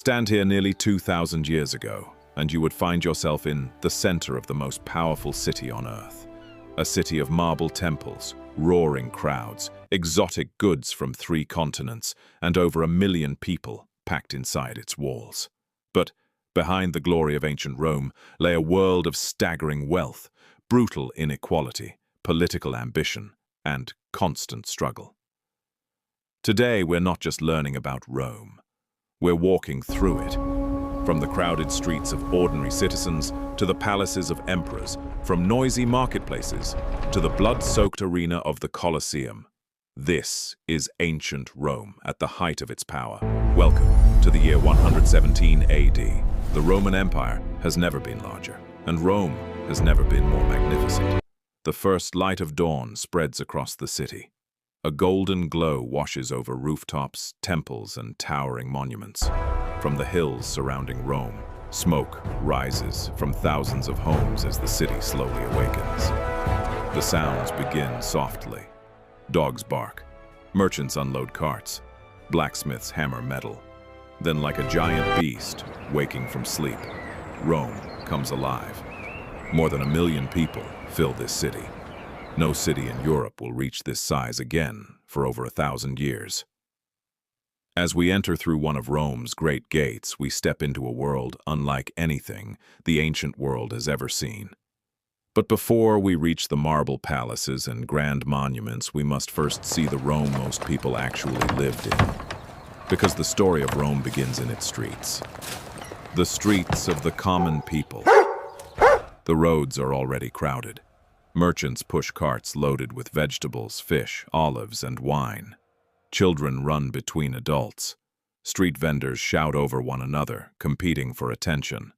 Stand here nearly 2,000 years ago, and you would find yourself in the center of the most powerful city on Earth. A city of marble temples, roaring crowds, exotic goods from 3 continents, and over 1 million people packed inside its walls. But behind the glory of ancient Rome lay a world of staggering wealth, brutal inequality, political ambition, and constant struggle. Today, we're not just learning about Rome. We're walking through it. From the crowded streets of ordinary citizens to the palaces of emperors, from noisy marketplaces to the blood-soaked arena of the Colosseum. This is ancient Rome at the height of its power. Welcome to the year 117 AD. The Roman Empire has never been larger, and Rome has never been more magnificent. The first light of dawn spreads across the city. A golden glow washes over rooftops, temples, and towering monuments. From the hills surrounding Rome, smoke rises from thousands of homes as the city slowly awakens. The sounds begin softly. Dogs bark, merchants unload carts, blacksmiths hammer metal. Then, like a giant beast waking from sleep, Rome comes alive. More than 1 million people fill this city. No city in Europe will reach this size again for over 1,000 years. As we enter through one of Rome's great gates, we step into a world unlike anything the ancient world has ever seen. But before we reach the marble palaces and grand monuments, we must first see the Rome most people actually lived in. Because the story of Rome begins in its streets. The streets of the common people. The roads are already crowded. Merchants push carts loaded with vegetables, fish, olives, and wine. Children run between adults. Street vendors shout over one another, competing for attention.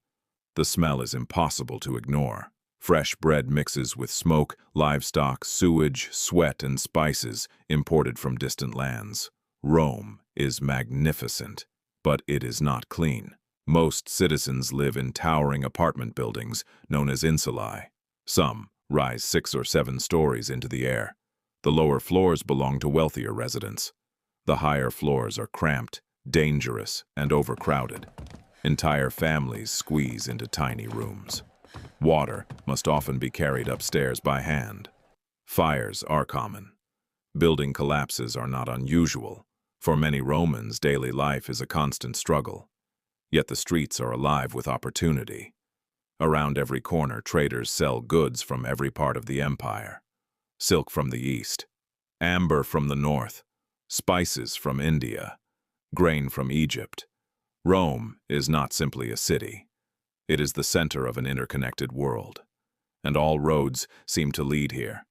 The smell is impossible to ignore. Fresh bread mixes with smoke, livestock, sewage, sweat, and spices imported from distant lands. Rome is magnificent, but it is not clean. Most citizens live in towering apartment buildings known as insulae. Some rise 6 or 7 stories into the air. The lower floors belong to wealthier residents. The higher floors are cramped, dangerous, and overcrowded. Entire families squeeze into tiny rooms. Water must often be carried upstairs by hand. Fires are common. Building collapses are not unusual. For many Romans, daily life is a constant struggle. Yet the streets are alive with opportunity. Around every corner, traders sell goods from every part of the empire. Silk from the east, amber from the north, spices from India, grain from Egypt. Rome is not simply a city. It is the center of an interconnected world. And all roads seem to lead here.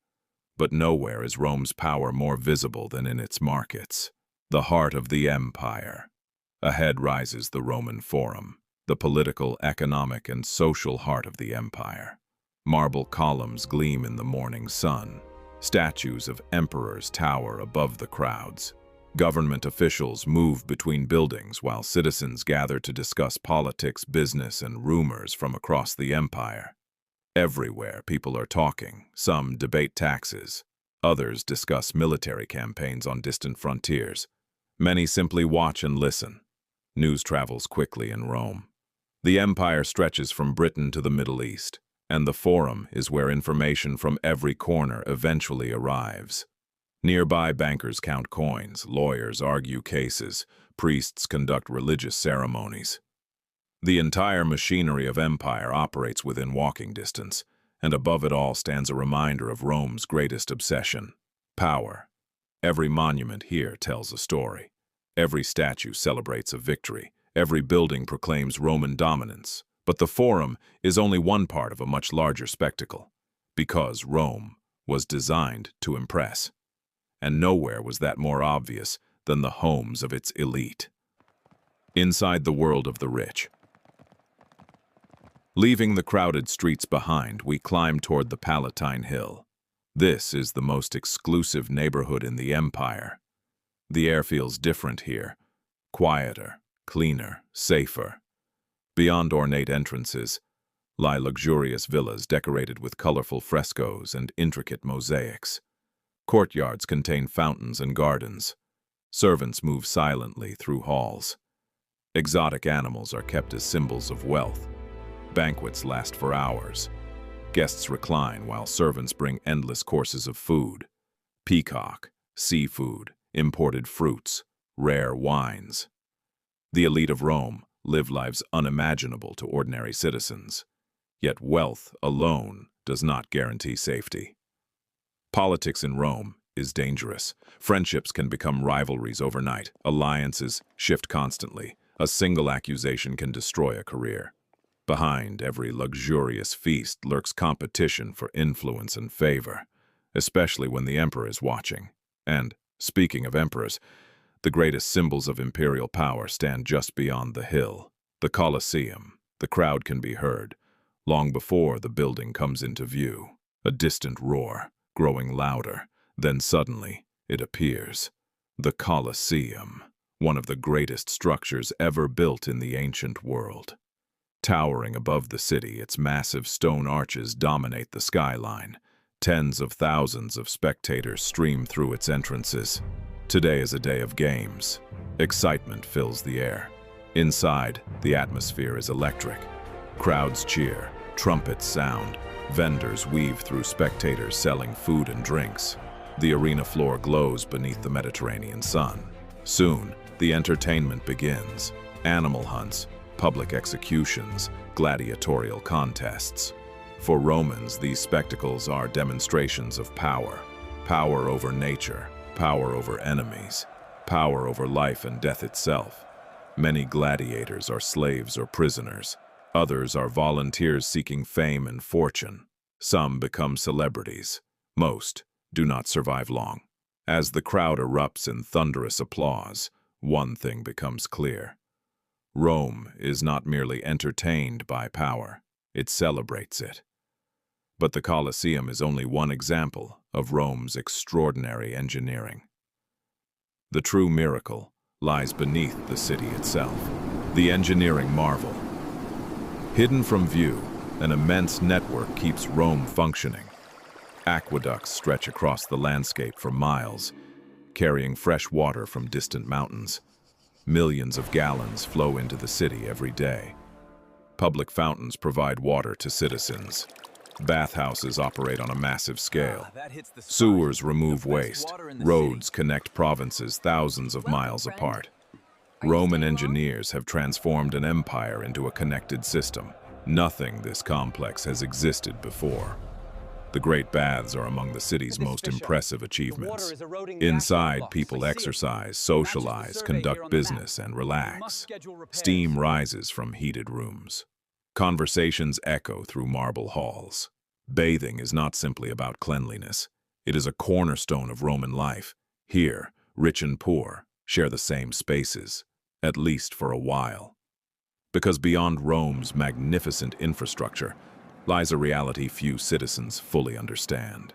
But nowhere is Rome's power more visible than in its markets. The heart of the empire. Ahead rises the Roman Forum, the political, economic, and social heart of the empire. Marble columns gleam in the morning sun. Statues of emperors tower above the crowds. Government officials move between buildings while citizens gather to discuss politics, business, and rumors from across the empire. Everywhere, people are talking. Some debate taxes. Others discuss military campaigns on distant frontiers. Many simply watch and listen. News travels quickly in Rome. The empire stretches from Britain to the Middle East, and the Forum is where information from every corner eventually arrives. Nearby, bankers count coins, lawyers argue cases, priests conduct religious ceremonies. The entire machinery of empire operates within walking distance, and above it all stands a reminder of Rome's greatest obsession: power. Every monument here tells a story. Every statue celebrates a victory. Every building proclaims Roman dominance. But the Forum is only one part of a much larger spectacle, because Rome was designed to impress. And nowhere was that more obvious than the homes of its elite. Inside the world of the rich. Leaving the crowded streets behind, we climb toward the Palatine Hill. This is the most exclusive neighborhood in the empire. The air feels different here, quieter, cleaner, safer. Beyond ornate entrances lie luxurious villas decorated with colorful frescoes and intricate mosaics. Courtyards contain fountains and gardens. Servants move silently through halls. Exotic animals are kept as symbols of wealth. Banquets last for hours. Guests recline while servants bring endless courses of food. Peacock, seafood, imported fruits, rare wines. The elite of Rome live lives unimaginable to ordinary citizens. Yet wealth alone does not guarantee safety. Politics in Rome is dangerous. Friendships can become rivalries overnight. Alliances shift constantly. A single accusation can destroy a career. Behind every luxurious feast lurks competition for influence and favor, especially when the emperor is watching. And, speaking of emperors, the greatest symbols of imperial power stand just beyond the hill, the Colosseum. The crowd can be heard, long before the building comes into view. A distant roar, growing louder, then suddenly it appears. The Colosseum, one of the greatest structures ever built in the ancient world. Towering above the city, its massive stone arches dominate the skyline. Tens of thousands of spectators stream through its entrances. Today is a day of games. Excitement fills the air. Inside, the atmosphere is electric. Crowds cheer, trumpets sound, vendors weave through spectators selling food and drinks. The arena floor glows beneath the Mediterranean sun. Soon, the entertainment begins. Animal hunts, public executions, gladiatorial contests. For Romans, these spectacles are demonstrations of power. Power over nature, power over enemies, power over life and death itself. Many gladiators are slaves or prisoners. Others are volunteers seeking fame and fortune. Some become celebrities. Most do not survive long. As the crowd erupts in thunderous applause, one thing becomes clear. Rome is not merely entertained by power, it celebrates it. But the Colosseum is only one example of Rome's extraordinary engineering. The true miracle lies beneath the city itself, the engineering marvel. Hidden from view, an immense network keeps Rome functioning. Aqueducts stretch across the landscape for miles, carrying fresh water from distant mountains. Millions of gallons flow into the city every day. Public fountains provide water to citizens. Bathhouses operate on a massive scale. Sewers remove waste. Roads connect provinces thousands of miles apart. Roman engineers have transformed an empire into a connected system. Nothing this complex has existed before. The Great Baths are among the city's most impressive achievements. Inside, people exercise, socialize, conduct business, and relax. Steam rises from heated rooms. Conversations echo through marble halls. Bathing is not simply about cleanliness. It is a cornerstone of Roman life. Here, rich and poor share the same spaces, at least for a while. Because beyond Rome's magnificent infrastructure lies a reality few citizens fully understand.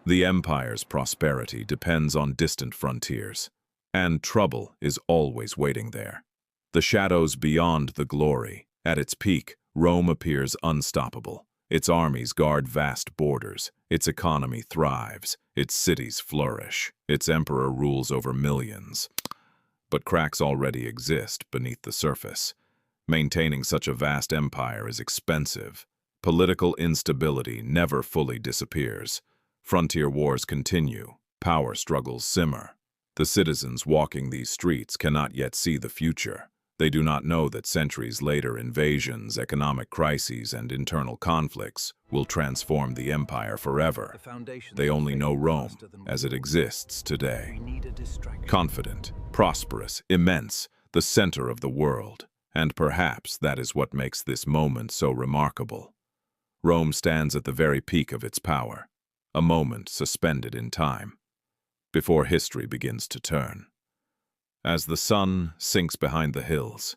The empire's prosperity depends on distant frontiers, and trouble is always waiting there. The shadows beyond the glory. At its peak, Rome appears unstoppable. Its armies guard vast borders. Its economy thrives. Its cities flourish. Its emperor rules over millions. But cracks already exist beneath the surface. Maintaining such a vast empire is expensive. Political instability never fully disappears. Frontier wars continue. Power struggles simmer. The citizens walking these streets cannot yet see the future. They do not know that centuries later invasions, economic crises, and internal conflicts will transform the empire forever. They only know Rome as it exists today. Confident, prosperous, immense, the center of the world. And perhaps that is what makes this moment so remarkable. Rome stands at the very peak of its power, a moment suspended in time, before history begins to turn. As the sun sinks behind the hills,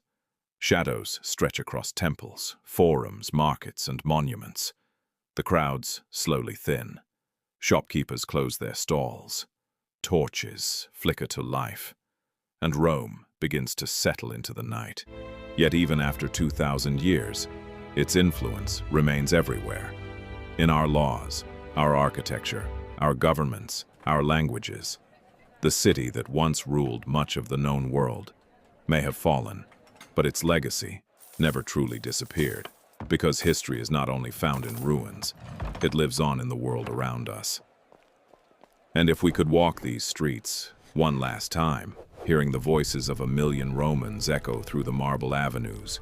shadows stretch across temples, forums, markets, and monuments. The crowds slowly thin. Shopkeepers close their stalls. Torches flicker to life, and Rome begins to settle into the night. Yet even after 2,000 years, its influence remains everywhere. In our laws, our architecture, our governments, our languages. The city that once ruled much of the known world may have fallen, But its legacy never truly disappeared, because history is not only found in ruins, it lives on in the world around us. And if we could walk these streets one last time, hearing the voices of 1,000,000 Romans echo through the marble avenues,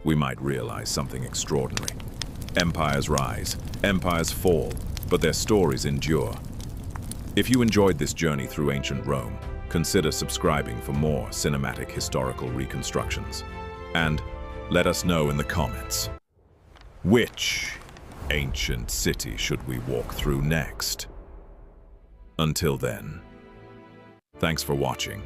we might realize something extraordinary. Empires rise, empires fall, but their stories endure. If you enjoyed this journey through ancient Rome, consider subscribing for more cinematic historical reconstructions. And let us know in the comments, which ancient city should we walk through next? Until then, thanks for watching.